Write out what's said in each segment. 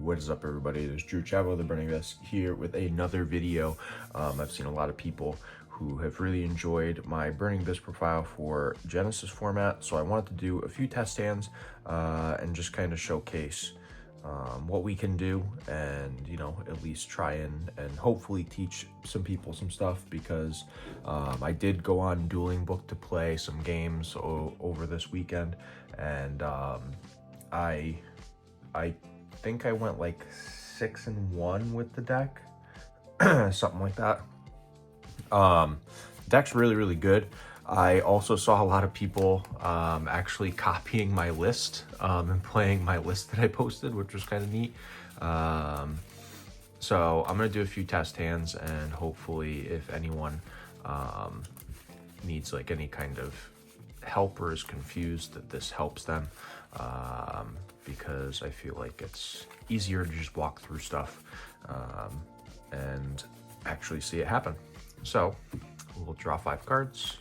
What is up, everybody? There's Drew Chavo, the Burning Abyss, here with another video. I've seen a lot of people who have really enjoyed my Burning Abyss profile for Genesys format, so I wanted to do a few test hands and just kind of showcase what we can do, and at least try and hopefully teach some people some stuff, because I did go on Dueling Book to play some games over this weekend, and I think I went like 6-1 with the deck, something like that. Deck's really good. I also saw a lot of people actually copying my list and playing my list that I posted, which was kind of neat. So I'm gonna do a few test hands, and hopefully if anyone needs like any kind of help or is confused, that this helps them, because I feel like it's easier to just walk through stuff and actually see it happen. So we'll draw 5 cards.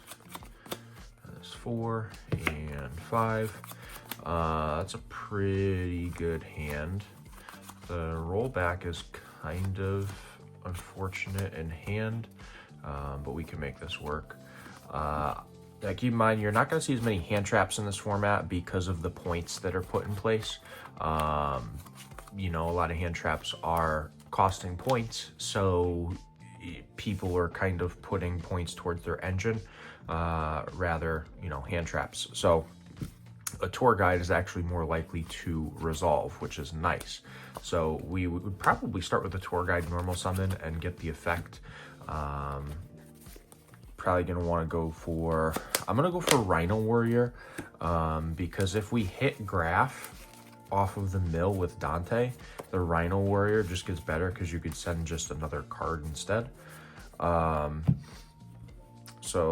That's 4 and 5. That's a pretty good hand. The rollback is kind of unfortunate in hand, but we can make this work. Keep in mind, you're not going to see as many hand traps in this format because of the points that are put in place. A lot of hand traps are costing points, so people are kind of putting points towards their engine, rather, hand traps. So a tour guide is actually more likely to resolve, which is nice. So we would probably start with the tour guide normal summon and get the effect. Probably gonna want to go for, I'm gonna go for Rhino Warrior, because if we hit Graph off of the mill with Dante, the Rhino Warrior just gets better because you could send just another card instead. So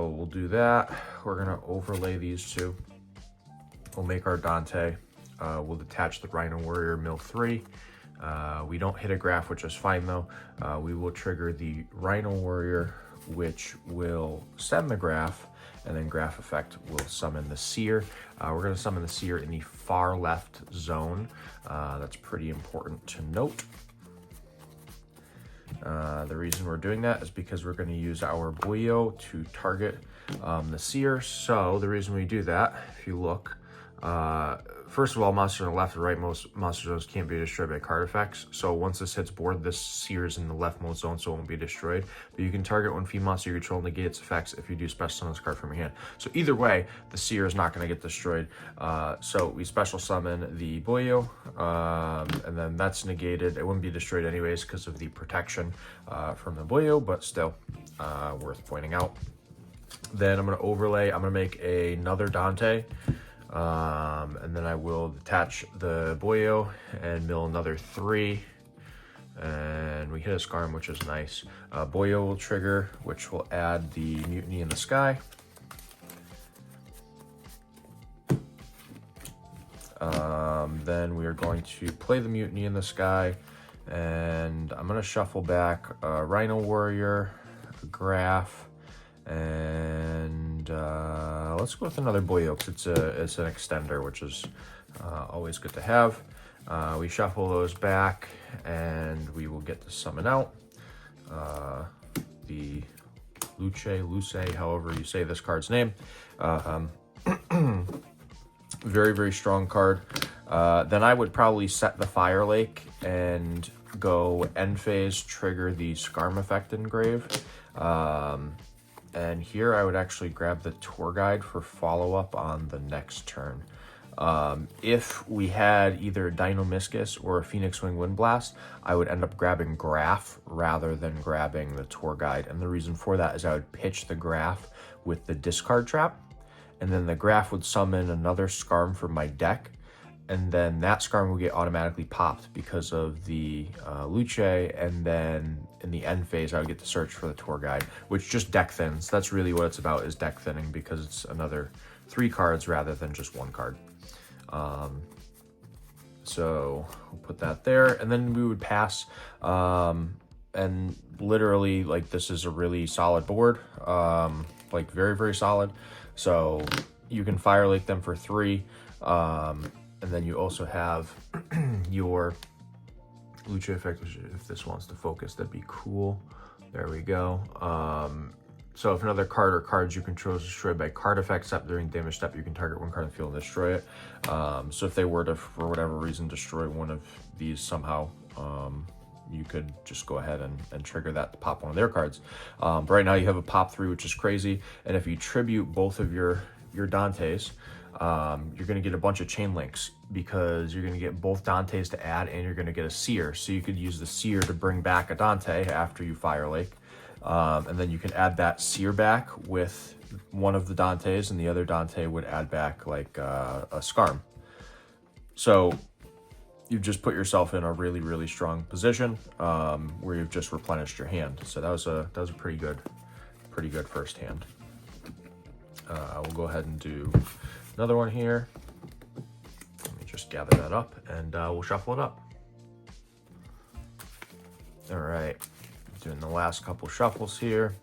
we'll do that. We're gonna overlay these two. We'll make our Dante. We'll detach the Rhino Warrior, mill 3. We don't hit a Graph, which is fine though. We will trigger the Rhino Warrior, which will send the Graph, and then Graph effect will summon the Seer. We're going to summon the Seer in the far left zone. That's pretty important to note. The reason we're doing that is because we're going to use our Buoyo to target the Seer. So the reason we do that, if you look, first of all, monsters on the left and right most monster zones can't be destroyed by card effects. So once this hits board, this Seer is in the leftmost zone, so it won't be destroyed. But you can target one fiend monster you control and negate its effects if you do special summon this card from your hand. So either way, the Seer is not going to get destroyed. So we special summon the Buoyo, and then that's negated. It wouldn't be destroyed anyways because of the protection from the Buoyo, but still worth pointing out. Then I'm going to overlay. I'm going to make another Dante. And then I will detach the Buoyo and mill another 3, and we hit a Scarm, which is nice. Buoyo will trigger, which will add the Mutiny in the Sky. Then we are going to play the Mutiny in the Sky, and I'm going to shuffle back Rhino Warrior, Graph, and let's go with another Buoyo because it's an extender, which is always good to have. We shuffle those back, and we will get to summon out the Luce, however you say this card's name. Very strong card. Then I would probably set the Fire Lake and go end phase, trigger the Scarm effect engrave. And here I would actually grab the tour guide for follow-up on the next turn. If we had either Dino-Miscus or a Phoenix Wing Windblast, I would end up grabbing Graph rather than grabbing the tour guide. And the reason for that is I would pitch the Graph with the discard trap, and then the Graph would summon another Scarm from my deck, and then that Scarm will get automatically popped because of the Luce, and then in the end phase I would get to search for the tour guide, which just deck thins. That's really what it's about, is deck thinning, because it's another 3 cards rather than just 1 card. So we'll put that there, and then we would pass, and literally, like, this is a really solid board, like very solid. So you can Fire Lake them for 3, and then you also have your Luce effect, if this wants to focus, that'd be cool. There we go. So if another card or cards you control is destroyed by card effect step during damage step, you can target one card in the field and destroy it. So if they were to, for whatever reason, destroy one of these somehow, you could just go ahead and trigger that to pop one of their cards. But right now you have a pop 3, which is crazy. And if you tribute both of your Dantes, you're going to get a bunch of chain links, because you're going to get both Dantes to add, and you're going to get a Seer. So you could use the Seer to bring back a Dante after you Fire Lake. And then you can add that Seer back with one of the Dantes, and the other Dante would add back like a Scarm. So you've just put yourself in a really, really strong position where you've just replenished your hand. So that was a pretty good first hand. We'll go ahead and do another one here. Let me just gather that up, and we'll shuffle it up. All right, doing the last couple shuffles here,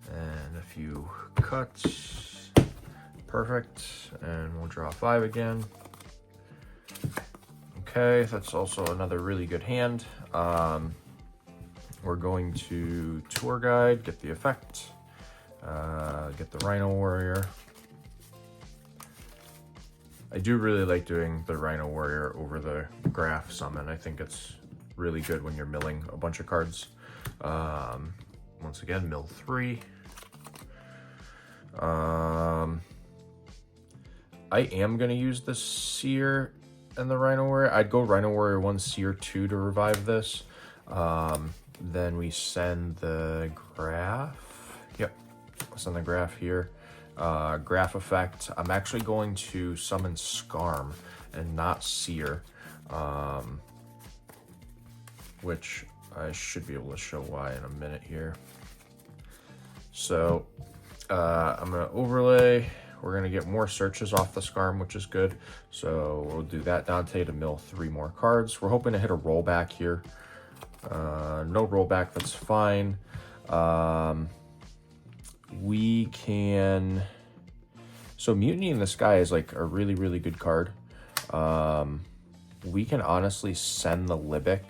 and a few cuts. Perfect, and we'll draw 5 again. Okay, that's also another really good hand. We're going to Tour Guide, get the effect, get the Rhino Warrior. I do really like doing the Rhino Warrior over the Graph Summon. I think it's really good when you're milling a bunch of cards. Once again, mill 3. I am going to use the Seer and the Rhino Warrior. I'd go Rhino Warrior 1, Seer 2 to revive this. Then we send the Graph. Yep, send the Graph here. Graph effect. I'm actually going to summon Scarm and not Seer, which I should be able to show why in a minute here. So I'm going to overlay. We're going to get more searches off the Scarm, which is good. So we'll do that Dante to mill 3 more cards. We're hoping to hit a rollback here. No rollback, that's fine. We can... So Mutiny in the Sky is like a really, really good card. We can honestly send the Libic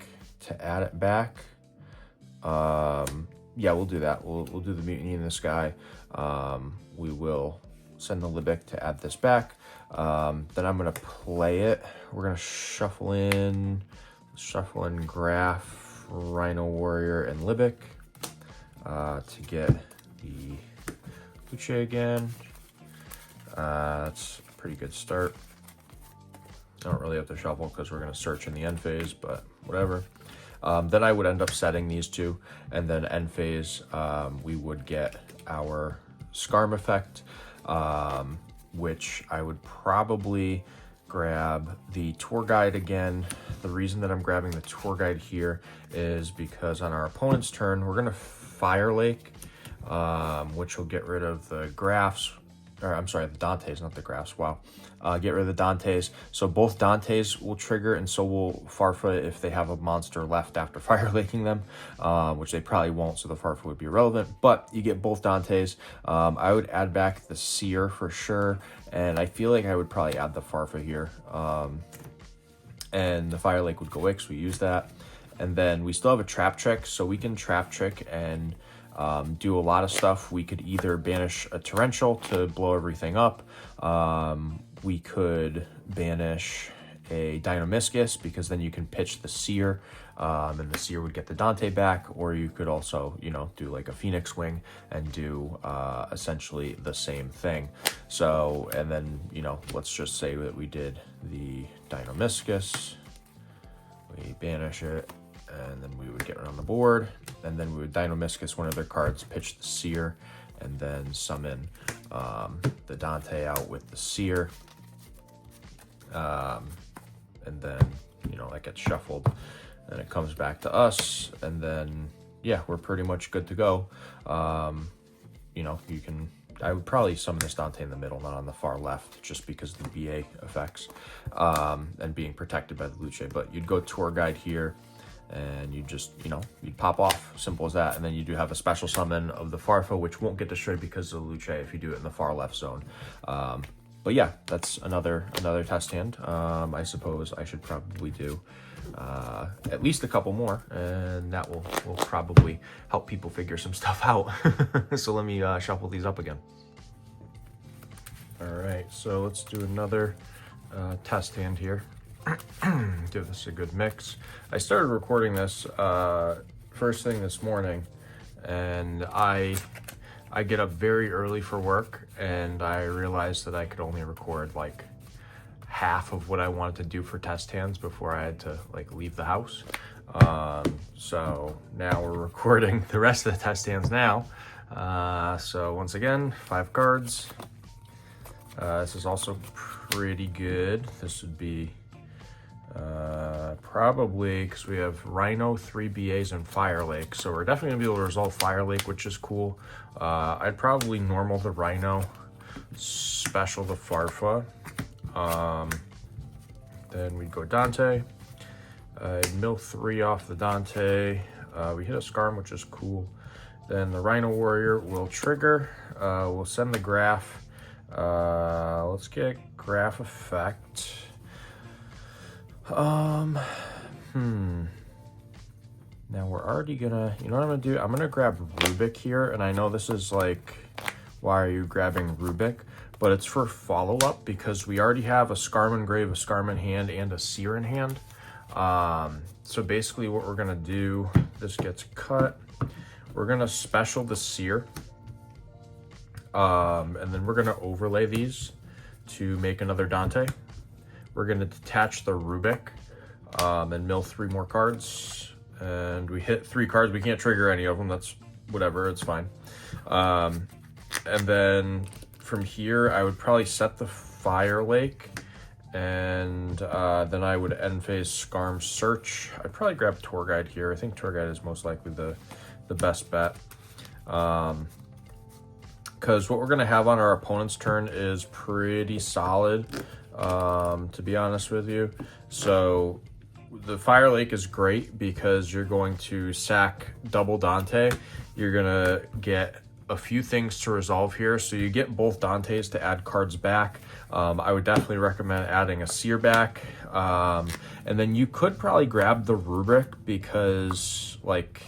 to add it back. Yeah, we'll do that. We'll do the Mutiny in the Sky. We will send the Libic to add this back. Then I'm going to play it. We're going to shuffle in Graph, Rhino Warrior, and Libic to get the Luce again. That's a pretty good start. I don't really have to shuffle because we're going to search in the end phase, but whatever. Then I would end up setting these two, and then end phase, we would get our Scarm effect, which I would probably grab the Tour Guide again. The reason that I'm grabbing the Tour Guide here is because on our opponent's turn, we're going to Fire Lake, which will get rid of the Graphs, or I'm sorry, the Dantes, not the Graphs, wow. Get rid of the Dantes. So both Dantes will trigger, and so will Farfa if they have a monster left after Fire Laking them, which they probably won't, so the Farfa would be irrelevant. But you get both Dantes. I would add back the Seer for sure, and I feel like I would probably add the Farfa here. And the Fire Lake would go away because we use that. And then we still have a Trap Trick, so we can Trap Trick and do a lot of stuff. We could either banish a Torrential to blow everything up. We could banish a Dynamiscus, because then you can pitch the Seer, and the Seer would get the Dante back. Or you could also, you know, do like a Phoenix Wing and do essentially the same thing. So, and then, you know, let's just say that we did the Dynamiscus. We banish it, and then we would get it on the board, and then we would Dynamiscus one of their cards, pitch the Seer, and then summon the Dante out with the Seer. And then, you know, that gets shuffled, and it comes back to us, and then, yeah, we're pretty much good to go. You know, you can... I would probably summon this Dante in the middle, not on the far left, just because of the BA effects, and being protected by the Luce. But you'd go Tour Guide here, and you just, you know, you'd pop off. Simple as that. And then you do have a special summon of the Farfa, which won't get destroyed because of the Luce if you do it in the far left zone. But yeah, that's another test hand. I suppose I should probably do at least a couple more, and that will probably help people figure some stuff out. So let me shuffle these up again. All right, so let's do another test hand here. Give this a good mix. I started recording this first thing this morning, and I get up very early for work, and I realized that I could only record like half of what I wanted to do for test hands before I had to like leave the house. So now we're recording the rest of the test hands now. So once again, 5 cards. This is also pretty good. This would be probably, because we have Rhino, 3 BAs, and Fire Lake. So we're definitely gonna be able to resolve Fire Lake, which is cool. I'd probably normal the Rhino, special the Farfa. Then we'd go Dante. I'd mill 3 off the Dante. We hit a Scarm, which is cool. Then the Rhino Warrior will trigger. We'll send the Graph. Let's get Graph effect. Now we're already gonna, you know what I'm gonna do? I'm gonna grab Rubik here, and I know this is like, why are you grabbing Rubik? But it's for follow-up because we already have a Scarm Engrave, a Scarm in hand, and a Seer in hand. So basically what we're gonna do, this gets cut. We're gonna special the Seer. And then we're gonna overlay these to make another Dante. We're gonna detach the Rubik and mill 3 more cards. And we hit 3 cards. We can't trigger any of them. That's whatever, it's fine. And then from here, I would probably set the Fire Lake, and then I would end phase Scarm Search. I'd probably grab Tour Guide here. I think Tour Guide is most likely the best bet. Because what we're going to have on our opponent's turn is pretty solid, to be honest with you. So the Fire Lake is great because you're going to sack double Dante. You're going to get a few things to resolve here. So you get both Dantes to add cards back. I would definitely recommend adding a Seer back. And then you could probably grab the Rubik because like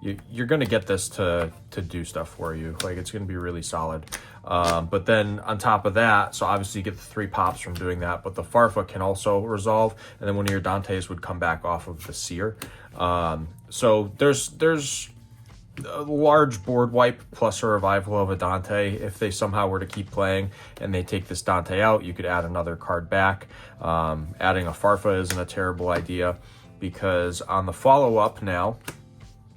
you're going to get this to do stuff for you. Like it's going to be really solid. But then on top of that, so obviously you get the 3 pops from doing that, but the Farfa can also resolve, and then one of your Dantes would come back off of the Seer. So there's a large board wipe plus a revival of a Dante. If they somehow were to keep playing and they take this Dante out, you could add another card back. Adding a Farfa isn't a terrible idea because on the follow-up now,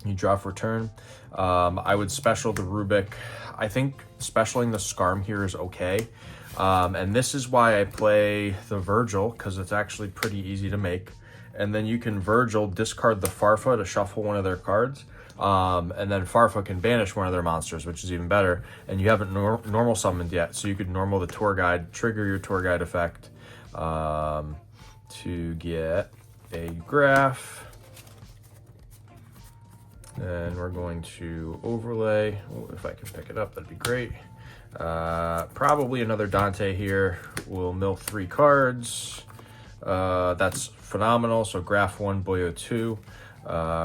you draw for turn. I would special the Rubik. I think specialing the Scarm here is okay. And this is why I play the Virgil, because it's actually pretty easy to make. And then you can Virgil, discard the Farfa to shuffle one of their cards. And then Farfa can banish one of their monsters, which is even better. And you haven't normal summoned yet, so you could normal the Tour Guide, trigger your Tour Guide effect to get a Graph. And we're going to overlay. If I can pick it up, that'd be great. Probably another Dante here. We'll mill 3 cards. That's phenomenal. So Graph 1, Boyo 2.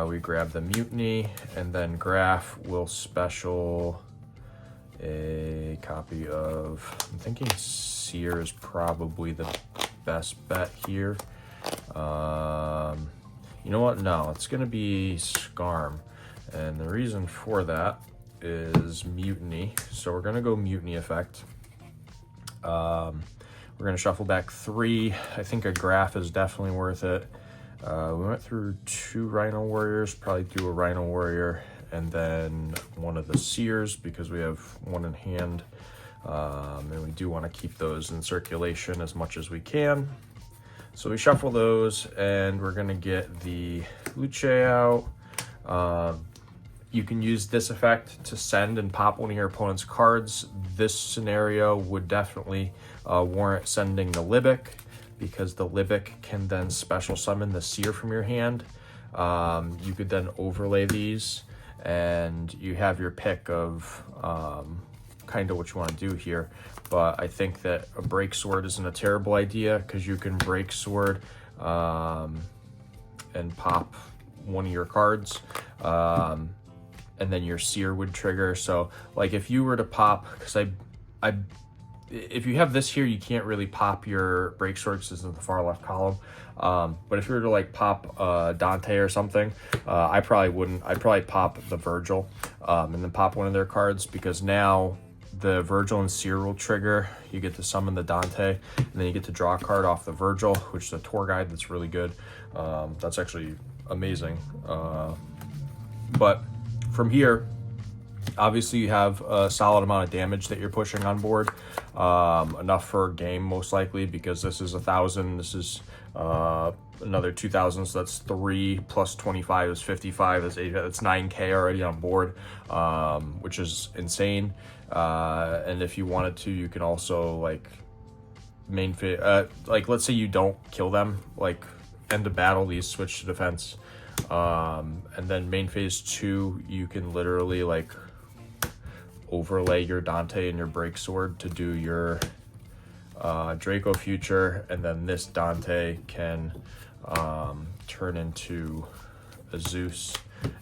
We grab the Mutiny, and then Graph will special a copy of, I'm thinking Seer is probably the best bet here. You know what? No, it's going to be Scarm. And the reason for that is Mutiny. So we're going to go Mutiny effect. We're going to shuffle back 3. I think a Graph is definitely worth it. We went through 2 Rhino Warriors, probably do a Rhino Warrior, and then one of the Seers because we have 1 in hand. And we do want to keep those in circulation as much as we can. So we shuffle those, and we're going to get the Luce out. You can use this effect to send and pop one of your opponent's cards. This scenario would definitely warrant sending the Libic, because the Libic can then special summon the Seer from your hand. You could then overlay these, and you have your pick of kind of what you want to do here. But I think that a Break Sword isn't a terrible idea, because you can Break Sword and pop one of your cards. And then your seer would trigger. So like if you were to pop, because if you have this here, you can't really pop your break sword because it's in the far left column. But if you were to like pop Dante or something, I probably wouldn't. I'd probably pop the Virgil and then pop one of their cards, because now the Virgil and seer will trigger. You get to summon the Dante, and then you get to draw a card off the Virgil, which is a tour guide that's really good. That's actually amazing. But from here, obviously you have a solid amount of damage that you're pushing on board, enough for a game most likely, because this is 1,000, this is another 2,000, so that's 3 plus 25 is 55, that's 8, that's 9k already on board, which is insane. And if you wanted to, you can also like like let's say you don't kill them, like end of battle, these switch to defense. And then main phase 2, you can literally like overlay your Dante and your break sword to do your Draco future, and then this Dante can turn into a Zeus,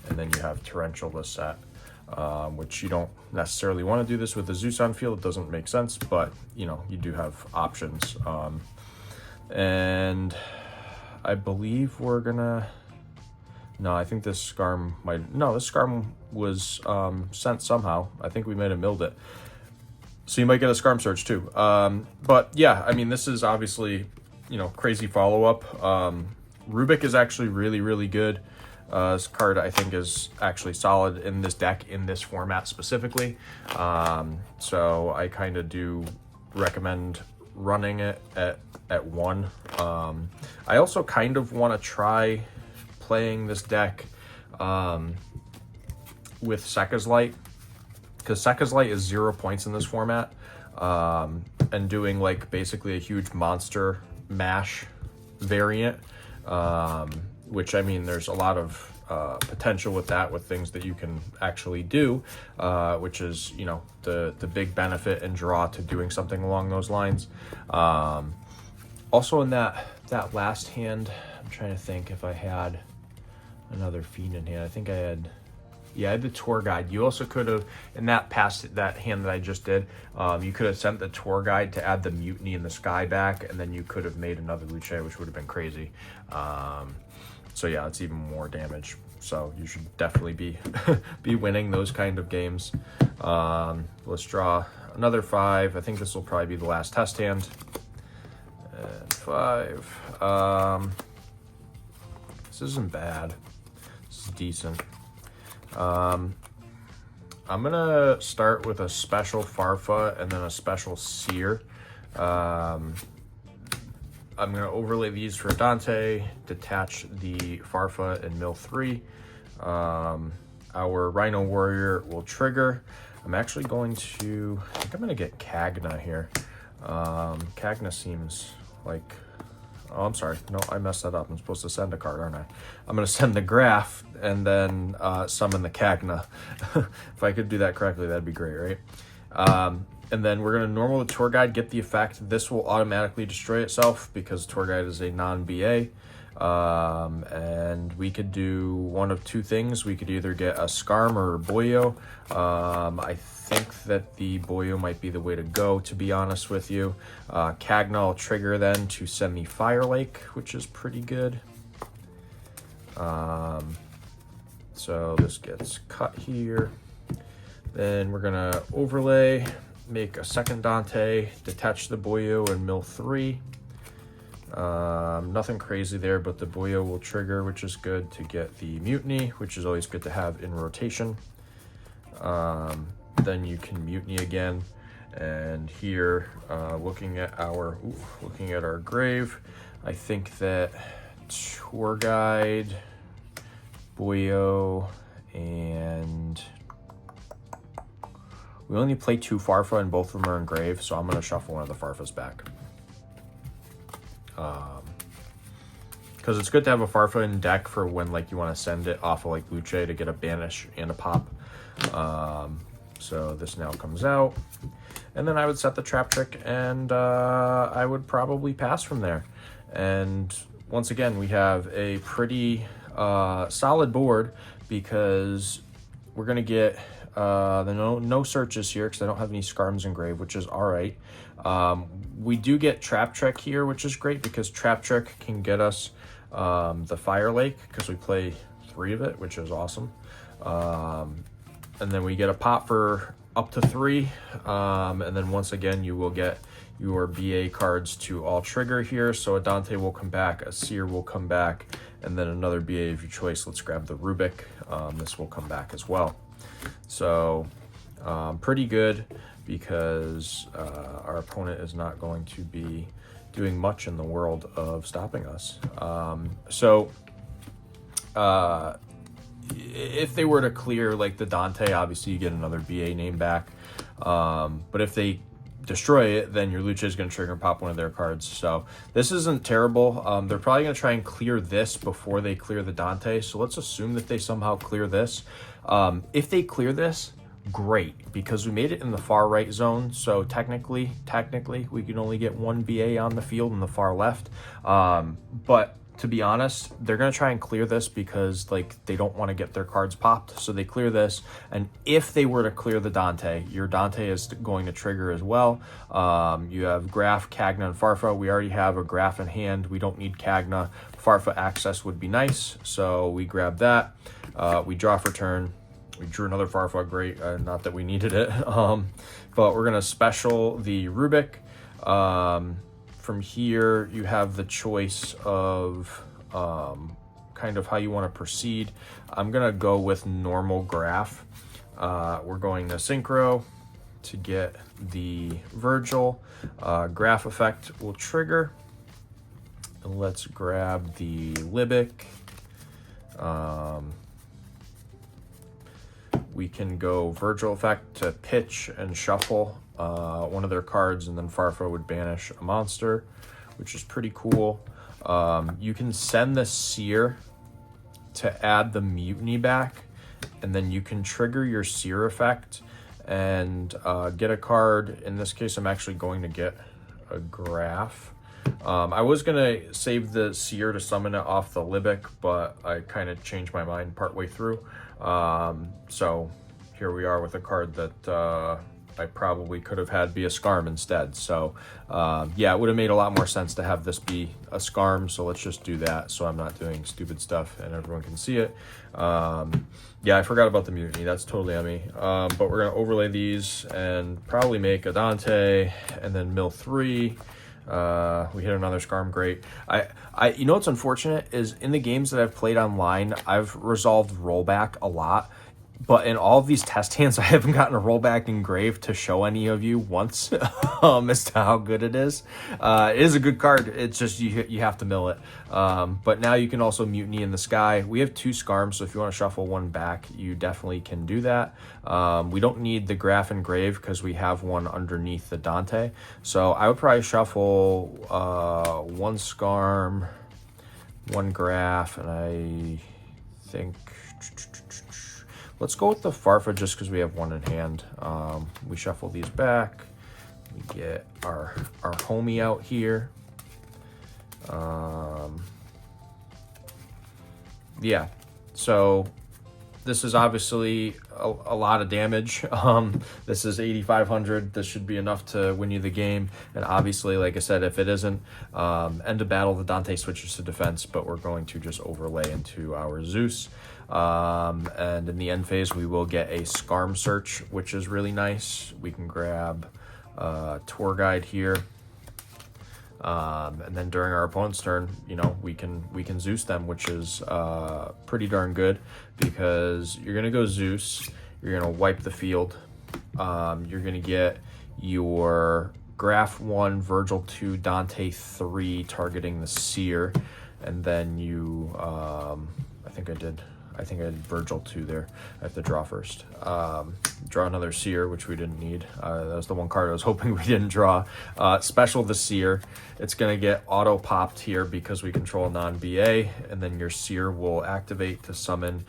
and then you have Torrential to set, which you don't necessarily want to do this with the Zeus on field. It doesn't make sense, but you know, you do have options. And I believe we're gonna... No, I think this Scarm might... No, this Scarm was sent somehow. I think we might have milled it. So you might get a Scarm Surge too. But yeah, I mean, this is obviously, you know, crazy follow-up. Rubik is actually really, really good. This card, I think, is actually solid in this deck, in this format specifically. So I kind of do recommend running it at 1. I also kind of want to try playing this deck with Sekka's Light, because Sekka's Light is 0 points in this format, and doing like basically a huge monster mash variant, which, I mean, there's a lot of potential with that, with things that you can actually do, which is, you know, the big benefit and draw to doing something along those lines. Also in that last hand, I'm trying to think if I had another Fiend in hand. I think I had... Yeah, I had the Tour Guide. You also could have, in that hand that I just did, you could have sent the Tour Guide to add the Mutiny in the Sky back, and then you could have made another Luce, which would have been crazy. So yeah, it's even more damage. So you should definitely be winning those kind of games. Let's draw another 5. I think this will probably be the last test hand. And 5. This isn't bad. This is decent. I'm gonna start with a special Farfa and then a special Seer. I'm gonna overlay these for Dante, detach the Farfa and mill 3. Our Rhino Warrior will trigger. I'm actually going to... I think I'm gonna get Kagna here. Kagna seems like... Oh, I'm sorry. No, I messed that up. I'm supposed to send a card, aren't I? I'm going to send the Graph and then summon the Kagna. If I could do that correctly, that'd be great, right? And then we're going to normal the Tour Guide, get the effect. This will automatically destroy itself because Tour Guide is a non-BA. And we could do one of 2 things. We could either get a Scarm or a Boyo. I think that the Boyo might be the way to go, to be honest with you. Kagna will trigger then to send the Fire Lake, which is pretty good. So this gets cut here. Then we're gonna overlay, make a second Dante, detach the Boyo and mill 3. Nothing crazy there, but the Boyo will trigger, which is good to get the Mutiny, which is always good to have in rotation. Then you can Mutiny again, and here, looking at our grave, I think that Tour Guide, Boyo, and we only play 2 Farfa, and both of them are in grave, so I'm going to shuffle one of the Farfas back. Because it's good to have a Farfa in deck for when, like, you want to send it off of like Luce to get a banish and a pop. So this now comes out, and then I would set the Trap Trick, and I would probably pass from there. And once again, we have a pretty solid board because we're going to get the no searches here because I don't have any Skarms engraved, which is all right. We do get Trap Trick here, which is great because Trap Trick can get us the Fire Lake because we play 3 of it, which is awesome. And then we get a pop for up to 3. And then once again, you will get your BA cards to all trigger here. So a Dante will come back, a Seer will come back, and then another BA of your choice. Let's grab the Rubik. This will come back as well. So pretty good because our opponent is not going to be doing much in the world of stopping us. If they were to clear like the Dante, obviously you get another BA name back. But if they destroy it, then your Lucha is going to trigger and pop one of their cards. So this isn't terrible. They're probably going to try and clear this before they clear the Dante. So let's assume that they somehow clear this. If they clear this, great, because we made it in the far right zone. So technically, we can only get 1 BA on the field in the far left. But to be honest, they're going to try and clear this because like they don't want to get their cards popped. So they clear this. And if they were to clear the Dante, your Dante is going to trigger as well. You have Graf, Cagna, and Farfa. We already have a Graf in hand. We don't need Cagna. Farfa access would be nice. So we grab that. We draw for turn. We drew another Farfa. Great. Not that we needed it. But we're going to special the Rubik. From here, you have the choice of kind of how you want to proceed. I'm going to go with normal Graph. We're going to Synchro to get the Virgil. Graph effect will trigger. And let's grab the Libic. We can go Virgil effect to pitch and shuffle one of their cards, and then Farfa would banish a monster, which is pretty cool. You can send the Seer to add the Mutiny back, and then you can trigger your Seer effect and get a card. In this case, I'm actually going to get a Graph. I was going to save the Seer to summon it off the Libic, but I kind of changed my mind partway through. So here we are with a card that I probably could have had be a Skarm instead. So yeah, it would have made a lot more sense to have this be a Skarm. So let's just do that so I'm not doing stupid stuff and everyone can see it. Yeah, I forgot about the Mutiny. That's totally on me. But we're going to overlay these and probably make a Dante and then mill 3. We hit another Skarm, great. You know what's unfortunate is in the games that I've played online, I've resolved rollback a lot. But in all of these test hands, I haven't gotten a rollback engraved to show any of you once as to how good it is. It is a good card. It's just you have to mill it. But now you can also Mutiny in the Sky. We have 2 Skarms, so if you want to shuffle one back, you definitely can do that. We don't need the Graph engrave because we have one underneath the Dante. So I would probably shuffle 1 Skarm, 1 Graph, and I think... Let's go with the Farfa just because we have 1 in hand. We shuffle these back. We get our homie out here. Yeah, so this is obviously a lot of damage. This is 8,500. This should be enough to win you the game. And obviously, like I said, if it isn't, end of battle, the Dante switches to defense, but we're going to just overlay into our Zeus. And in the end phase, we will get a Skarm search, which is really nice. We can grab Tour Guide here. And then during our opponent's turn, you know, we can Zeus them, which is pretty darn good because you're going to go Zeus, you're going to wipe the field, you're going to get your Graph 1, Virgil 2, Dante 3 targeting the Seer, and then you, I think I did I think I did Virgil 2 there. I have to draw first. Draw another Seer, which we didn't need. That was the one card I was hoping we didn't draw. Special the Seer. It's going to get auto-popped here because we control non-BA, and then your Seer will activate to summon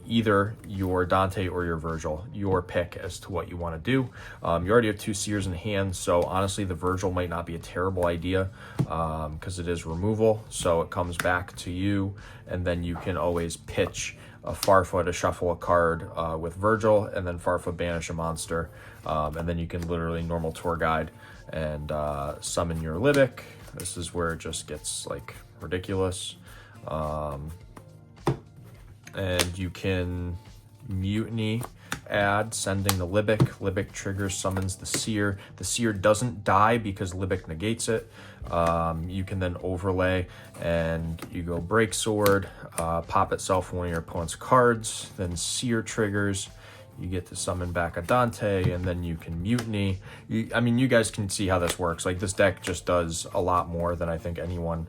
either your Dante or your Virgil, your pick as to what you want to do. You already have 2 Seers in hand, so honestly the Virgil might not be a terrible idea because it is removal, so it comes back to you, and then you can always pitch a Farfa to shuffle a card with Virgil, and then Farfa banish a monster, and then you can literally normal tour guide and summon your Libic. This is where it just gets like ridiculous. And you can mutiny, add, sending the Libic. Libic triggers, summons the Seer. The Seer doesn't die because Libic negates it. You can then overlay, and you go Break Sword, pop itself one of your opponent's cards, then Seer triggers. You get to summon back a Dante, and then you can mutiny. I mean, you guys can see how this works. Like, this deck just does a lot more than I think anyone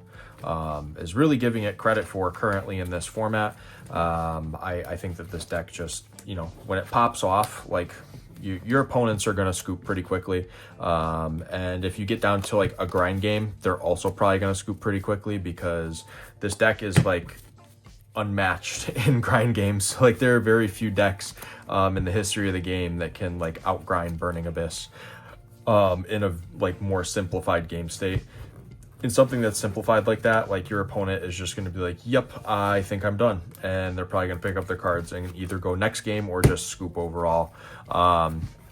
is really giving it credit for currently in this format. I think that this deck just, you know, when it pops off, like, your opponents are going to scoop pretty quickly. And if you get down to like a grind game, they're also probably going to scoop pretty quickly because this deck is like unmatched in grind games. Like, there are very few decks in the history of the game that can like outgrind Burning Abyss in a like more simplified game state. In something that's simplified like that, like, your opponent is just going to be like, yep, I think I'm done, and they're probably going to pick up their cards and either go next game or just scoop overall.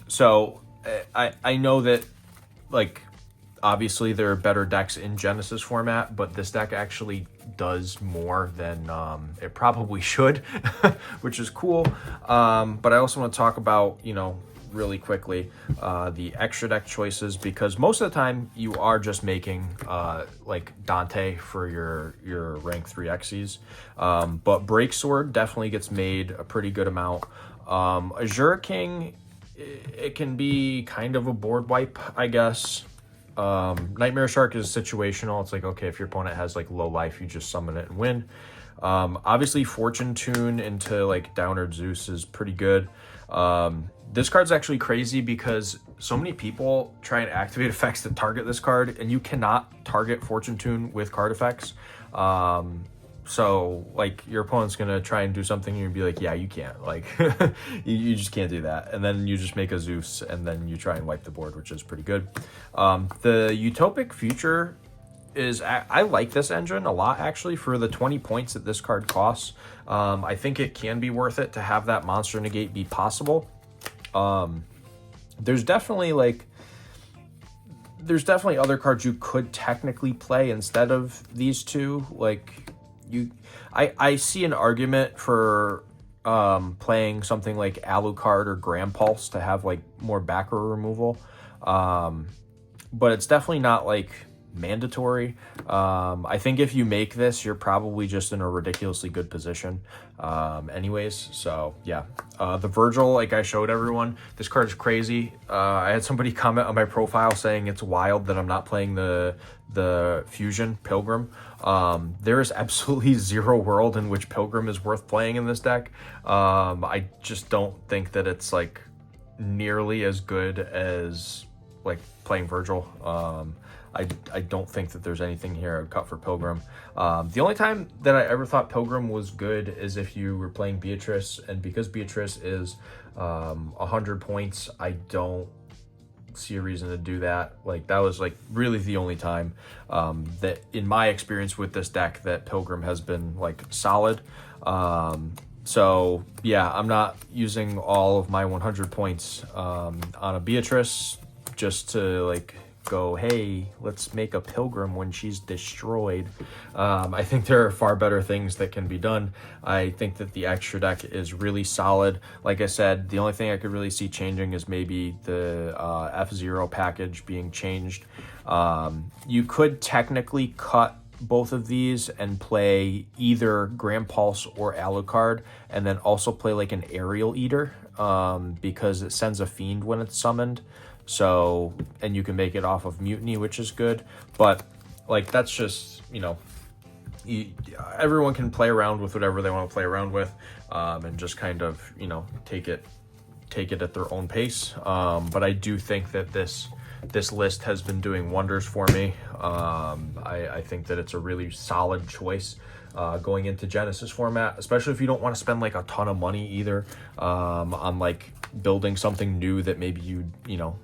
So I know that, like, obviously there are better decks in Genesys format, but this deck actually does more than it probably should, which is cool. But I also want to talk about, you know, really quickly the extra deck choices, because most of the time you are just making like Dante for your rank 3 Xyz, but Break Sword definitely gets made a pretty good amount. Azure King, it can be kind of a board wipe, I guess. Nightmare Shark is situational. It's like, okay, if your opponent has like low life, you just summon it and win. Obviously Fortune Tune into like Downard Zeus is pretty good. This card's actually crazy because so many people try and activate effects that target this card, and you cannot target Fortune Tune with card effects. So like, your opponent's gonna try and do something and you'd be like, yeah, you can't, like, you just can't do that. And then you just make a Zeus and then you try and wipe the board, which is pretty good. The Utopic Future is, I like this engine a lot actually for the 20 points that this card costs. I think it can be worth it to have that monster negate be possible. There's definitely other cards you could technically play instead of these two. Like, I see an argument for playing something like Alucard or Grand Pulse to have like more backer removal, but it's definitely not like mandatory. I think if you make this, you're probably just in a ridiculously good position anyways. So yeah, the Virgil, like I showed everyone, this card is crazy. I had somebody comment on my profile saying it's wild that I'm not playing the Fusion Pilgrim. There is absolutely zero world in which Pilgrim is worth playing in this deck. I just don't think that it's like nearly as good as like playing Virgil. I don't think that there's anything here I would cut for Pilgrim. The only time that I ever thought Pilgrim was good is if you were playing Beatrice, and because Beatrice is 100 points, I don't see a reason to do that. Like, that was like really the only time that in my experience with this deck that Pilgrim has been like solid. So yeah, I'm not using all of my 100 points on a Beatrice just to like go, hey, let's make a Pilgrim when she's destroyed. I think there are far better things that can be done. I think that the extra deck is really solid. Like I said, the only thing I could really see changing is maybe the F-Zero package being changed. You could technically cut both of these and play either Grand Pulse or Alucard, and then also play like an Aerial Eater, because it sends a Fiend when it's summoned. So, and you can make it off of Mutiny, which is good. But like, that's just, you know, everyone can play around with whatever they want to play around with, and just kind of, you know, take it at their own pace. But I do think that this list has been doing wonders for me. I think that it's a really solid choice going into Genesys format, especially if you don't want to spend like a ton of money either on like building something new that maybe you know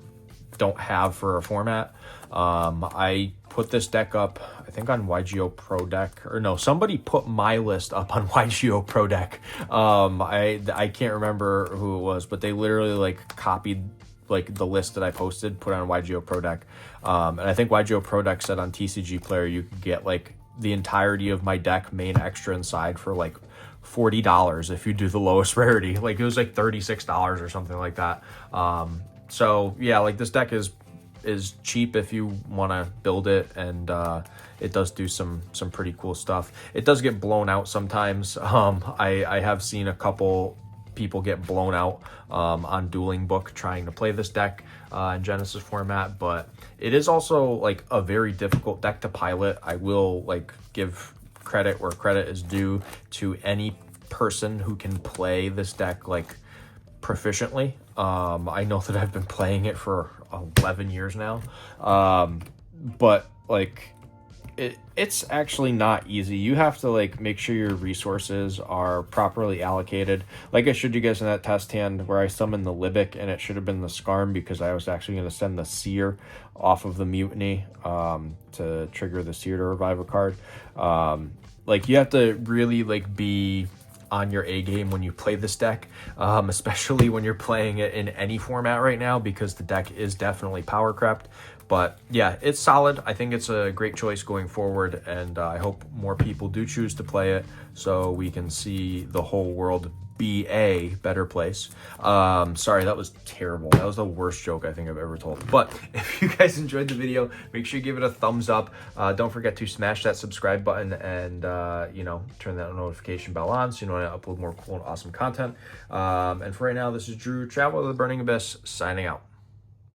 don't have for a format. I put this deck up, I think, on YGO Pro Deck, or no, somebody put my list up on YGO Pro Deck. I can't remember who it was, but they literally like copied like the list that I posted, put it on YGO Pro Deck. And I think YGO Pro Deck said on TCG Player you could get like the entirety of my deck, main, extra, and side for like $40 if you do the lowest rarity. Like it was like $36 or something like that. So yeah, like this deck is cheap if you want to build it, and it does do some pretty cool stuff. It does get blown out sometimes. I have seen a couple people get blown out on Dueling Book trying to play this deck in Genesys format, but it is also like a very difficult deck to pilot. I will like give credit where credit is due to any person who can play this deck like proficiently. I know that I've been playing it for 11 years now, but like it's actually not easy. You have to like make sure your resources are properly allocated. Like I showed you guys in that test hand where I summoned the Libic, and it should have been the Skarm because I was actually going to send the Seer off of the Mutiny to trigger the Seer to revive a card. Like you have to really like be on your A game when you play this deck, especially when you're playing it in any format right now, because the deck is definitely power crept. But yeah, it's solid. I think it's a great choice going forward, and I hope more people do choose to play it so we can see the whole world be a better place. Sorry, that was terrible. That was the worst joke I think I've ever told. But if you guys enjoyed the video, make sure you give it a thumbs up. Don't forget to smash that subscribe button and you know, turn that notification bell on so you know when I upload more cool and awesome content. And for right now, this is Drew, Traveler of the Burning Abyss, signing out.